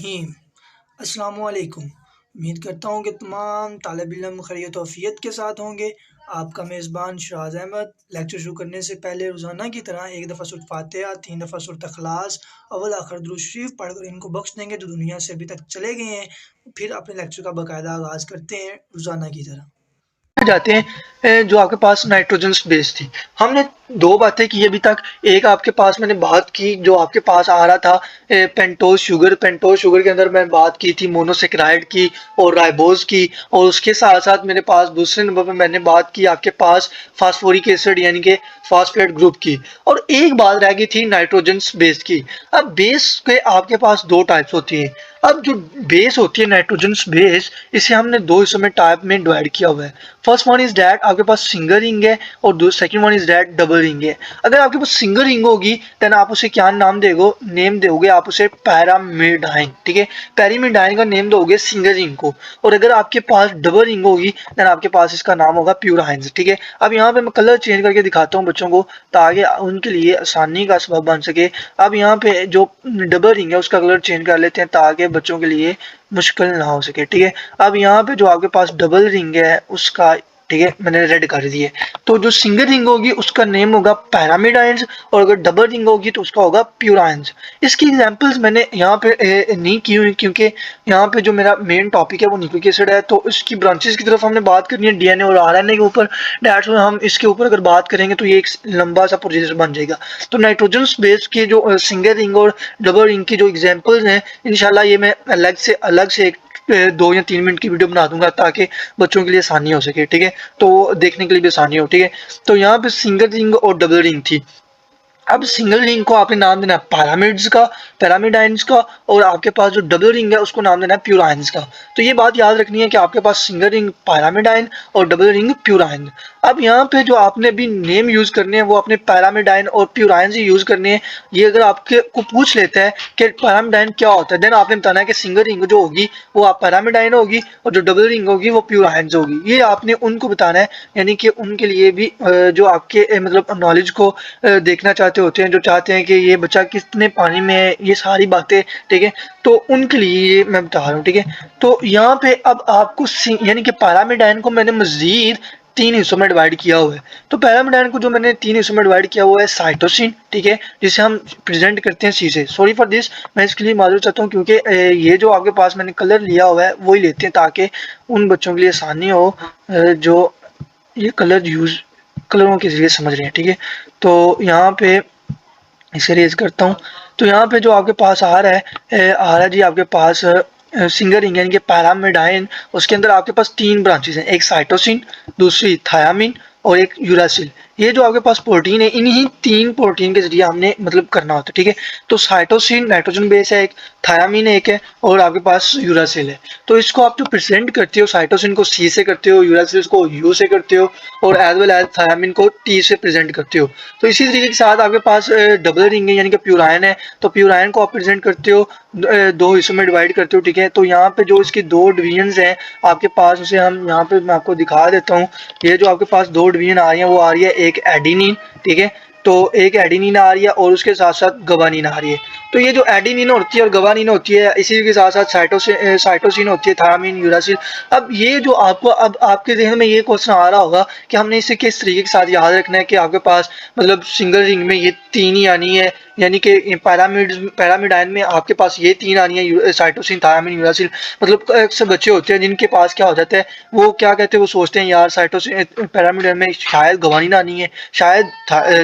रहीम। अस्सलामुअलैकुम। उम्मीद करता हूँ कि तमाम तालिब इल्म खैरियत व आफ़ियत के साथ होंगे। आपका मेज़बान शराज़ अहमद। लेक्चर शुरू करने से पहले रोज़ाना की तरह एक दफ़ा सूरत फ़ातिहा, 3 दफ़ा सूरत इख़लास, अव्वल आखिर दुरूद शरीफ पढ़कर इनको बख्श देंगे जो दुनिया से अभी तक चले गए हैं। फिर अपने लेक्चर का बाकायदा आगाज़ करते हैं रोज़ाना की तरह। जाते हैं जो आपके पास नाइट्रोजन बेस थी। हमने दो बातें की अभी तक। एक आपके पास मैंने बात की जो आपके पास आ रहा था पेंटोज शुगर के अंदर मैं बात की थी मोनोसेकेराइड की और राइबोज की, और उसके साथ साथ मेरे पास दूसरे नंबर पर मैंने बात की आपके पास फास्फोरिक एसिड यानी कि फास्फेट ग्रुप की। और एक बात रह गई थी नाइट्रोजन बेस की। अब बेस के आपके पास दो टाइप्स होती हैं। अब जो बेस होती है नाइट्रोजन बेस, इसे हमने दो हिस्सों में टाइप में डिवाइड किया हुआ है। फर्स्ट वन इज दैट आपके पास सिंगल रिंग है और second one is that double ring है। अगर आपके पास सिंगल रिंग होगी देन आप उसे क्या नेम दोगे आप उसे पैरामिडाइन। ठीक है, पैरामिडाइन का नेम दोगे सिंगल रिंग को। और अगर आपके पास डबल रिंग होगी देन आपके पास इसका नाम होगा प्यूराइंस। ठीक है, अब यहाँ पे मैं कलर चेंज करके दिखाता हूँ बच्चों को ताकि उनके लिए आसानी का सबब बन सके। अब यहाँ पे जो डबल रिंग है उसका कलर चेंज कर लेते हैं ताकि बच्चों के लिए मुश्किल ना हो सके। ठीक है, अब यहाँ पे जो आपके पास डबल रिंग है उसका, ठीक है, मैंने रेड कर दिए। तो जो सिंगल रिंग होगी उसका नेम होगा पैरामिडाइंस और अगर डबल रिंग होगी तो उसका होगा प्यूराइंस। इसकी एग्जांपल्स मैंने यहाँ पे नहीं की हुई क्योंकि यहाँ पे जो मेरा मेन टॉपिक है वो न्यूक्लिक एसिड है, तो इसकी ब्रांचेस की तरफ हमने बात करनी है डीएनए और आरएनए के ऊपर। डेट्स में हम इसके ऊपर अगर बात करेंगे तो ये एक लंबा सा प्रोसीजर बन जाएगा। तो नाइट्रोजन बेस के जो सिंगल रिंग और डबल रिंग की जो एग्जाम्पल्स हैं इंशाल्लाह ये मैं अलग से एक 2 या 3 मिनट की वीडियो बना दूंगा ताकि बच्चों के लिए आसानी हो सके। ठीक है, तो देखने के लिए भी आसानी हो। ठीक है, तो यहाँ पे सिंगल रिंग और डबल रिंग थी। अब सिंगल रिंग को आपने नाम देना है पैरामिडाइंस का, और आपके पास जो डबल रिंग है उसको नाम देना है प्यूराइंस का। तो ये बात याद रखनी है कि आपके पास सिंगल रिंग पैरामिडाइन और डबल रिंग प्यूराइन। अब यहाँ पे जो आपने भी नेम यूज करने हैं वो अपने पैरामिडाइन और प्यूराइन ही यूज करने हैं। ये अगर आपके को पूछ लेता है कि पैरामिडाइन क्या होता है देन आपने बताना है कि सिंगल रिंग जो होगी वो आप पैरामिडाइन होगी और जो डबल रिंग होगी वो प्यूराइंस होगी। ये आपने उनको बताना है, यानी कि उनके लिए भी जो आपके मतलब नॉलेज को देखना चाहते होते हैं, जो चाहते हैं कि ये बच्चा कितने पानी में है, ये सारी बातें। ठीक है, तो उनके लिए ये मैं बता रहा हूँ। ठीक है, तो यहाँ पे अब आपको यानी कि पैरामिडाइन को मैंने मजीद 3 हिस्सों में डिवाइड किया हुआ है। तो पैरामिडाइन को जो मैंने 3 हिस्सों में डिवाइड किया हुआ है साइटोसिन, ठीक है, जिसे हम प्रेजेंट करते हैं सी से। सॉरी फॉर दिस, मैं इसके लिए मालूम चाहता हूँ क्योंकि ये जो आपके पास मैंने कलर लिया हुआ है वही लेते हैं ताकि उन बच्चों के लिए आसानी हो जो ये कलरों के जरिए समझ रहे हैं। ठीक है, तो यहाँ पे इसे रेज करता हूँ। तो यहाँ पे जो आपके पास आ रहा है जी आपके पास सिंगल रिंग यानी कि पैरामिडाइन। उसके अंदर आपके पास 3 ब्रांचेस हैं, एक साइटोसिन, दूसरी थायामिन और एक यूरासिल। ये जो आपके पास प्रोटीन है इन्हीं 3 प्रोटीन के जरिए हमने मतलब करना होता है। ठीक है, तो साइटोसिन नाइट्रोजन बेस है एक, थायामिन एक है और आपके पास यूरासिल है। तो इसको आप जो प्रेजेंट करते हो साइटोसिन को सी से करते हो, यूरासिल को यू से करते हो और एज वेल एज थायामिन को टी से प्रेजेंट करते हो। तो इसी तरीके के साथ आपके पास डबल रिंग है यानी कि प्यूराइन है, तो प्यूराइन को आप प्रेजेंट करते हो 2 हिस्सों में डिवाइड करते हो। ठीक है, तो यहाँ पे जो इसकी 2 डिवीजन हैं आपके पास, उसे हम यहाँ पे मैं आपको दिखा देता हूँ। ये जो आपके पास 2 डिवीजन आ रही है वो आ रही है एक एडिनिन, ठीक है, तो एक एडिनिन आ रही है और उसके साथ साथ गवानीन आ रही है। तो ये जो एडिनिन होती है और गवानीन होती है इसी के साथ साथ साइटोसिन होती है, थायामिन, यूरासिल। अब ये जो आपको अब आपके जहन में ये क्वेश्चन आ रहा होगा कि हमने इसे किस तरीके के साथ याद रखना है कि आपके पास मतलब सिंगल रिंग में ये 3 ही आनी है, यानी कि पैरामिडाइन में आपके पास ये 3 आनी है, साइटोसिन, थायामिन, यूरासिल। मतलब अक्सर बच्चे होते हैं जिनके पास क्या हो जाता है वो क्या कहते हैं, वो सोचते हैं यार साइटोसिन पैरामिडाइन में शायद गवानीन आनी है, शायद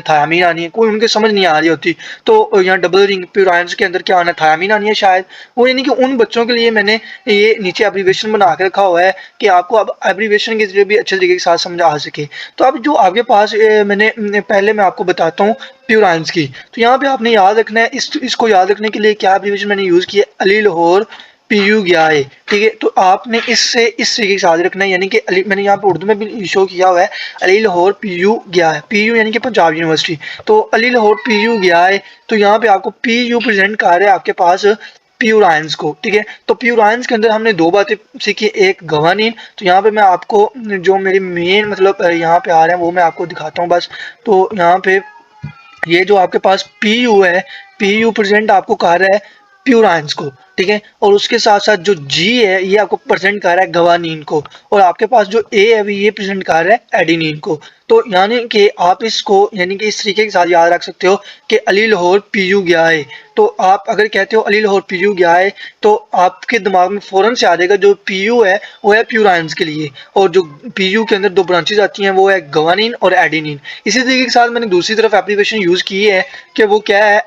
थायामीन आनी है, कोई उनके समझ नहीं आ रही होती। तो यहाँ डबल रिंग प्यूराइंस के अंदर क्या आना है, थायामीन आनी है शायद। वो यानी कि उन बच्चों के लिए मैंने ये नीचे एब्रीविएशन बना के रखा हुआ है कि आपको अब एब्रीविएशन के जरिए भी अच्छे तरीके के साथ समझ आ सके। तो अब जो आपके पास पहले मैं आपको बताता हूँ प्यूराइंस की। तो यहाँ पे आपने याद रखना है, इसको याद रखने के लिए क्या एब्रीविएशन मैंने यूज किया, अली लाहौर पीयू गया है। ठीक है, तो आपने इससे इस तरीके से याद रखना है, यानी कि मैंने यहाँ पे उर्दू में भी शो किया हुआ है अली लाहौर पीयू गया है, पीयू यानी कि पंजाब यूनिवर्सिटी। तो अली लाहौर पीयू गया है, तो यहाँ पे आपको पीयू प्रेजेंट कर रहा है आपके पास प्यूराइंस को। ठीक है, तो प्यूराइंस के अंदर हमने 2 बातें सीखी, एक गवानीन। तो यहाँ पे मैं आपको जो मेरी मेन मतलब यहाँ पे आ रहे हैं वो मैं आपको दिखाता हूँ बस। तो यहाँ पे ये जो आपके पास पी यू है, पी यू प्रेजेंट आपको कह रहा है प्योर आयंस को, ठीक है। और उसके साथ साथ जो जी है ये आपको प्रेजेंट कर रहा है गवानीन को, और आपके पास जो ए है ये प्रेजेंट कर रहा है एडिनिन को। तो यानी कि आप इसको यानी कि इस तरीके के साथ याद रख सकते हो कि अली लाहौर पीयू गया है। तो आप अगर कहते हो अली लाहौर पीयू गया है तो आपके दिमाग में फौरन से आ जाएगा जो पीयू है वो है प्योर आयंस के लिए, और जो पीयू के अंदर दो ब्रांचेज आती हैं वो है गवानीन और एडिनिन। इसी तरीके के साथ मैंने दूसरी तरफ एप्लीकेशन यूज की है कि वो क्या है,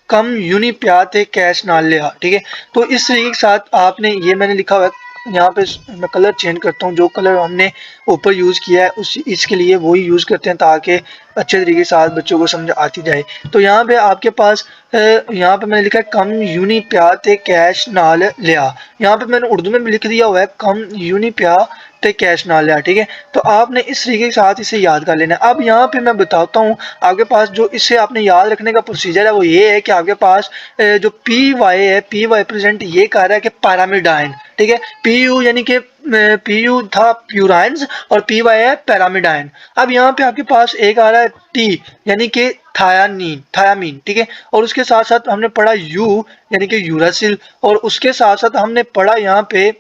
कम यूनि प्याते कैश नाल लिया, ठीक है। तो इस तरीके के साथ आपने ये मैंने लिखा हुआ है यहाँ पे, मैं कलर चेंज करता हूँ, जो कलर हमने ऊपर यूज किया है उस इसके लिए वही यूज करते हैं ताकि अच्छे तरीके से साथ बच्चों को समझ आती जाए। तो यहाँ पे आपके पास यहाँ पे मैंने लिखा है कम यूनि प्याते कैश नाल लिया, यहाँ पे मैंने उर्दू में भी लिख दिया हुआ है कम यूनि प्या ते कैश नाल लिया, ठीक है। तो आपने इस तरीके के साथ इसे याद कर लेना है। अब यहाँ पे मैं बताता हूँ आपके पास जो इसे आपने याद रखने का प्रोसीजर है वो ये है कि आपके पास जो पी वाई है, पी वाई प्रेजेंट ये कह रहा है कि पैरामिडाइन, ठीक है। पी यू यानी कि पी यू था प्यूराइंस और पी वाई है पैरामिडाइन। अब यहाँ पे आपके पास एक आ रहा है टी यानी कि थायानीन, थायामीन, ठीक है। और उसके साथ साथ हमने पढ़ा यू यानी कि यूरासिल, और उसके साथ साथ हमने पढ़ा यहाँ पे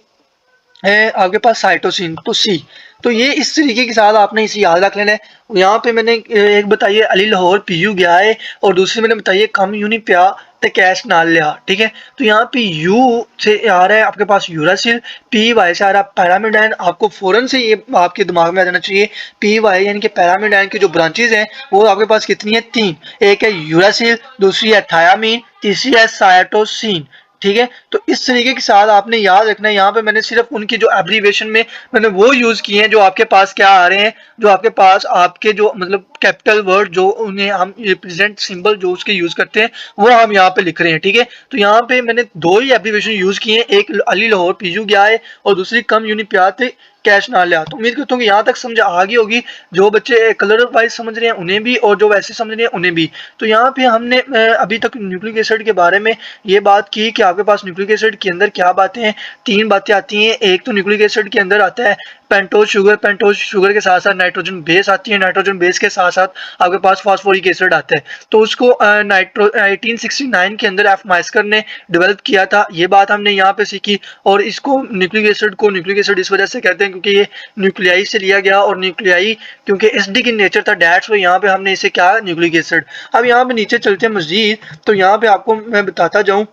है आपके पास साइटोसिन, तो सी। तो ये इस तरीके के साथ आपने इसे याद रख लेना है। यहाँ पे मैंने एक बताइए अली लाहौर पीयू गया है और दूसरी मैंने बताइए कम यूनी प्या ते कैश नाल लिया, ठीक है। तो यहाँ पे यू से आ रहा है आपके पास यूरासिल, पी वाई से आ रहा है पैरामिडाइन। आपको फौरन से ये आपके दिमाग में आ जाना चाहिए पी वाई यानी कि पैरामिडाइन की जो ब्रांचेज हैं वो आपके पास कितनी है, तीन। एक है यूरासिल, दूसरी है थायामीन, तीसरी है साइटोसिन, ठीक है। तो इस तरीके के साथ आपने याद रखना है। यहाँ पे मैंने सिर्फ उनकी जो एब्रीविएशन में मैंने वो यूज किए हैं जो आपके पास क्या आ रहे हैं, जो आपके पास आपके जो मतलब कैपिटल वर्ड जो उन्हें हम रिप्रेजेंट सिंबल जो उसके यूज करते हैं वो हम यहाँ पे लिख रहे हैं, ठीक है। तो यहाँ पे मैंने दो ही एब्रीविएशन यूज किए हैं, एक अली लाहौर पीयू गया है और दूसरी कम यूनि प्याते कैश ना लिया। तो उम्मीद करता हूँ कि यहाँ तक समझ आ गई होगी, जो बच्चे कलर वाइज समझ रहे हैं उन्हें भी और जो वैसे समझ रहे हैं उन्हें भी। तो यहाँ पे हमने अभी तक न्यूक्लिक एसिड के बारे में ये बात की कि आपके पास न्यूक्लिक एसिड के अंदर क्या बातें हैं, तीन बातें आती हैं। एक तो न्यूक्लिक एसिड के अंदर आता है पेंटोज शुगर, पेंटोज शुगर के साथ साथ नाइट्रोजन बेस आती है, नाइट्रोजन बेस के साथ साथ आपके पास फास्फोरिक एसिड आता है। तो उसको 1869 के अंदर एफ माइस्कर ने डेवलप किया था, ये बात हमने यहाँ पे सीखी। और इसको न्यूक्लिक एसिड को न्यूक्लिक एसिड इस वजह से कहते हैं क्योंकि ये न्यूक्लियाई से लिया गया, और न्यूक्लियाई क्योंकि एसिडिक इन नेचर था, डैट्स वो यहाँ पे हमने इसे क्या न्यूक्लिक एसिड। अब यहाँ पे नीचे चलते हैं मजीद, तो यहाँ पे आपको मैं बताता जाऊँ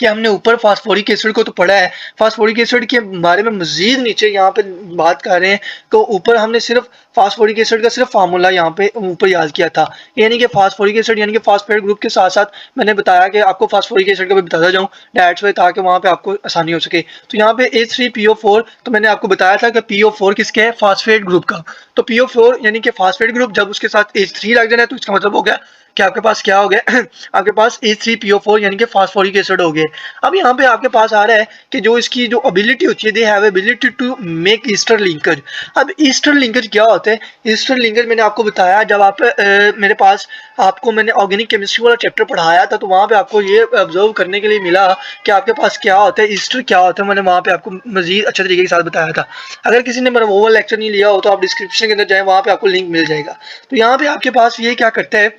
कि हमने ऊपर फास्फोरिक एसिड को तो पढ़ा है, फास्फोरिक एसिड के बारे में मजीद नीचे यहाँ पे बात कर रहे हैं। तो ऊपर हमने सिर्फ फास्फोरिक एसिड का सिर्फ फार्मूला यहाँ पे ऊपर याद किया था, यानी कि फास्फोरिक एसिड यानी कि फास्फेट ग्रुप के साथ साथ मैंने बताया कि आपको फास्फोरिक एसिड का भी बताता जाऊँ डैट्स वे, ताकि वहाँ पे आपको आसानी हो सके। तो यहाँ पे H3PO4, तो मैंने आपको बताया था कि PO4 किसके है, फास्फेट ग्रुप का। तो PO4 यानी कि फास्फेट ग्रुप जब उसके साथ H3 लग जाना है तो इसका मतलब हो गया कि आपके पास क्या हो गया आपके पास H3PO4 यानी कि फास्फोरिक एसिड हो गए। अब यहाँ पे आपके पास आ रहा है कि जो इसकी जो एबिलिटी होती है, they have ability to make ester linkage. अब ईस्टर लिंकेज क्या होता है, ईस्टर लिंकेज मैंने आपको बताया जब आप मेरे पास आपको मैंने ऑर्गेनिक केमिस्ट्री वाला चैप्टर पढ़ाया था, तो वहाँ पे आपको ये ऑब्जर्व करने के लिए मिला कि आपके पास क्या होता है, ईस्टर क्या होता है, मैंने वहाँ पे आपको मजीद अच्छे तरीके के साथ बताया था। अगर किसी ने मेरा वो वाला लेक्चर नहीं लिया हो तो आप डिस्क्रिप्शन के अंदर जाएं, वहाँ पे आपको लिंक मिल जाएगा। तो यहाँ पे आपके पास ये क्या करता है,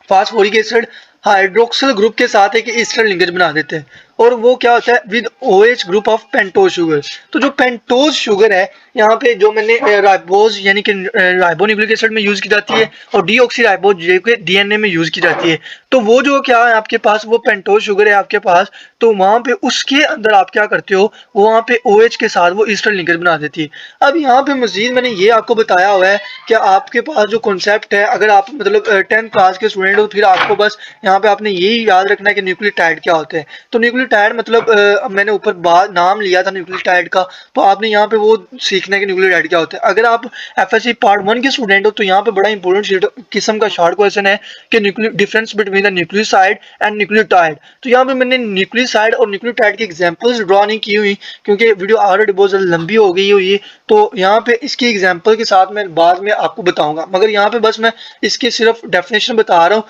फास्फोरिक एसिड हाइड्रोक्सिल ग्रुप के साथ एक ईस्टर लिंकेज बना देते हैं, और वो क्या होता है with OH group of pentose sugar. तो जो पेंटोज शुगर है यहाँ पे जो मैंने राइबोज यानी कि राइबोन्यूक्लिक एसिड में यूज की जाती है और डीऑक्सी राइबोज जो कि DNA में यूज की जाती है। तो वो जो क्या है आपके पास वो पेंटोज शुगर है आपके पास, तो वहाँ पे उसके अंदर आप क्या करते हो, वो वहाँ पे OH के साथ वो ईस्टर लिंकेज बना देती है। अब यहाँ पे मजीद मैंने ये आपको बताया हुआ है कि आपके पास जो कॉन्सेप्ट है, अगर आप मतलब 10th क्लास के स्टूडेंट हो फिर आपको बस यहाँ पे आपने यही याद रखना है कि न्यूक्लियोटाइड क्या होते हैं। तो न्यूक्लियोटाइड मतलब मैंने ऊपर नाम लिया था न्यूक्लियोटाइड का, तो आपने यहाँ पे वो सीखना है कि न्यूक्लियोटाइड क्या होता है। अगर आप FSC पार्ट 1 के स्टूडेंट हो तो यहाँ पे बड़ा इंपॉर्टेंट किस्म का शॉर्ट क्वेश्चन है कि difference between the nucleoside and nucleotide. तो यहाँ पे मैंने न्यूक्लियोसाइड और न्यूक्लियोटाइड की एग्जांपल्स ड्रॉ नहीं की हुई क्योंकि वीडियो ऑलरेडी बहुत ज़्यादा लंबी हो गई हुई है, तो यहाँ पे इसकी एग्जांपल के साथ मैं बाद में आपको बताऊंगा, मगर यहाँ पे बस मैं इसके सिर्फ डेफिनेशन बता रहा हूँ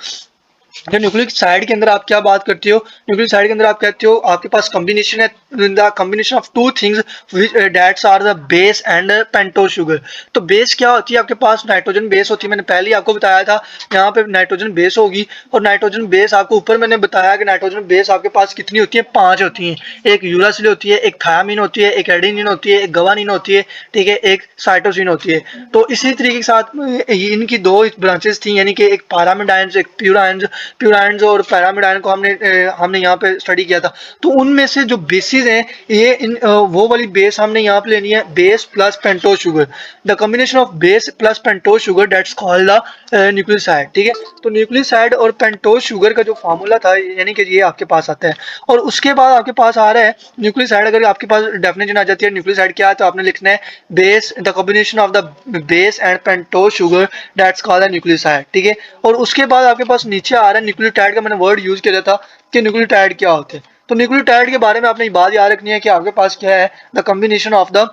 जो न्यूक्लिक साइड के अंदर आप क्या बात करते हो, न्यूक्लिक साइड के अंदर आप कहते हो आपके पास कॉम्बिनेशन है, the combination of two things which that's are the base and pentose sugar. तो बेस क्या होती है, आपके पास नाइट्रोजन बेस होती है, मैंने पहले ही आपको बताया था यहाँ पे नाइट्रोजन बेस होगी। और नाइट्रोजन बेस आपको ऊपर मैंने बताया कि नाइट्रोजन बेस आपके पास कितनी होती है, 5 होती हैं। एक यूरासिल होती है, एक थायामीन होती है, एक एडेनिन होती है, एक गवानीन होती है, ठीक है, एक साइटोसिन होती है। तो इसी तरीके के साथ इनकी 2 ब्रांचेस थी, यानी कि एक पारामिड आयंस, एक प्योर आयंस। प्योर आयंस और पैरामिड आयन को हमने यहाँ पे स्टडी किया था। तो उनमें से जो बेसिस हैं, ये वो वाली बेस हमने यहाँ पे लेनी है, base plus pentose sugar. The combination of base plus pentose sugar that's called the nucleoside, ठीक है। तो न्यूक्लियोसाइड और पेंटोज शुगर का जो फार्मूला था, यानी कि ये आपके पास आता है। और उसके बाद आपके पास आ रहा है न्यूक्लियोसाइड। अगर आपके पास डेफिनेशन आ जाती है न्यूक्लियोसाइड क्या है, तो आपने लिखना है base, the combination of the base and pentose sugar that's called the nucleoside, ठीक है। और उसके बाद आपके पास नीचे आ रहा है न्यूक्लियोटाइड का, मैंने वर्ड यूज किया था कि न्यूक्लियोटाइड क्या होते हैं। तो न्यूक्लियोटाइड के बारे में आपने बात याद रखनी है कि आपके पास क्या है, the combination of the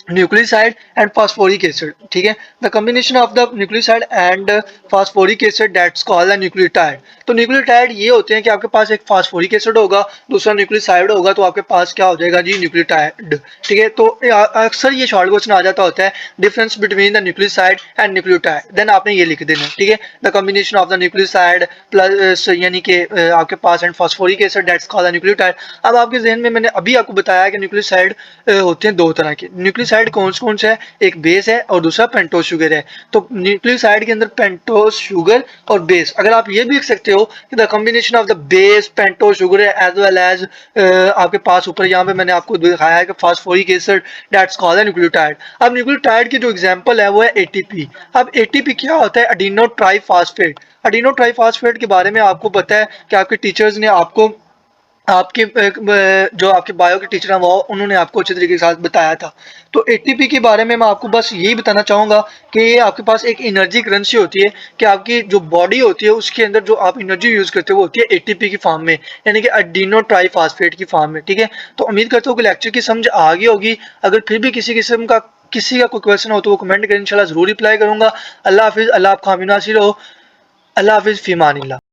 nucleoside and phosphoric acid, ठीक है। The combination of the nucleoside and phosphoric acid that's called the nucleotide. तो न्यूक्लियोटाइड ये होते हैं कि आपके पास एक फास्फोरिक एसिड होगा, दूसरा न्यूक्लियोसाइड होगा, तो आपके पास क्या हो जाएगा जी, न्यूक्लियोटाइड, ठीक है। तो अक्सर ये शॉर्ट क्वेश्चन आ जाता होता है, difference between the nucleoside and nucleotide, then आपने ये लिख देना, ठीक है। The combination of the nucleoside plus यानी कि आपके पास and phosphoric acid that's called the nucleotide. अब आपके जहन में मैंने अभी आपको बताया कि न्यूक्लियोसाइड होते हैं 2 तरह के। न्यूक्लियोसाइड कौन से है, एक बेस है और दूसरा पेंटोज शुगर है। तो न्यूक्लियोसाइड के अंदर पेंटोज शुगर और बेस, अगर आप ये भी लिख सकते हो कि the combination of the base pentose sugar है, एज वेल एज आपके पास ऊपर यहाँ पे मैंने आपको दिखाया है कि phosphoric acid that's called nucleotide. अब न्यूक्लियोटाइड की जो एग्जांपल है वो है एटीपी। अब एटीपी क्या होता है, एडिनो ट्राइफॉस्फेट। एडिनो ट्राइफॉस्फेट के बारे में आपको पता है कि आपके टीचर्स ने आपको आपके जो आपके बायो के टीचर हैं वो उन्होंने आपको अच्छे तरीके के साथ बताया था। तो एटीपी के बारे में मैं आपको बस यही बताना चाहूँगा कि ये आपके पास एक एनर्जी करेंसी होती है कि आपकी जो बॉडी होती है उसके अंदर जो आप एनर्जी यूज़ करते हो वो होती है एटीपी की फॉर्म में, यानी कि एडिनो ट्राइफॉस्फेट की फॉर्म में, ठीक है। तो उम्मीद करता हूँ कि लेक्चर की समझ आ गई होगी। अगर फिर भी किसी किस्म का कोई क्वेश्चन हो तो वो कमेंट करें, इंशाल्लाह ज़रूर रिप्लाई करूँगा। अल्लाह हाफिज़, अल्लाह आपका हामी नासिर हो। अल्लाह हाफिज़, फ़ी अमानिल्लाह।